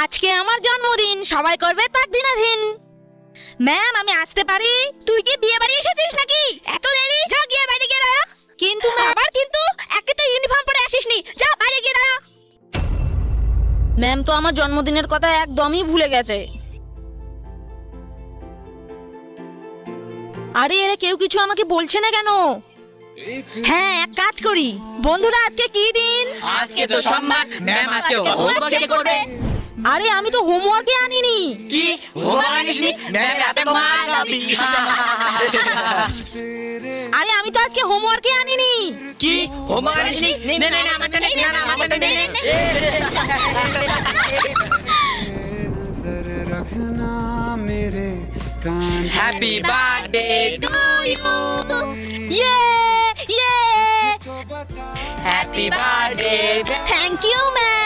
আজকে আমার জন্মদিন, সবাই করবে তাক দিনাধীন। ম্যাম, আমি আসতে পারি? তুই কি বিয়ে বাড়ি এসেছিস নাকি? এত দেরি, যা গিয়ে বাইরে গিয়ে দাঁড়া। কিন্তু আবার কিন্তু একে তো ইউনিফর্ম পরে আসিসনি, যা বাইরে গিয়ে দাঁড়া। ম্যাম তো আমার জন্মদিনের কথা একদমই ভুলে গেছে। আরে এরা কেউ কিছু আমাকে বলছে না কেন? হ্যাঁ, এক কাজ করি। বন্ধুরা, আজকে কি দিন? আজকে তো সোমবার, ম্যাম আজকে হোমওয়ার্ক চেক করবে। আরে আমি তো হোমওয়ার্কই আনিনি। কি হোমওয়ার্ক আনিসনি? ম্যাম রাতে মার খাবি। আরে আমি তো আজকে হোমওয়ার্কই আনিনি। কি হোমওয়ার্ক আনিসনি? নে নে নে আমারটা নে, না আমারটা নে। नजर रखना मेरे कान হ্যাপি বার্থডে টু ইউ। ইয়ে ইয়ে। Happy birthday. Thank you ma'am.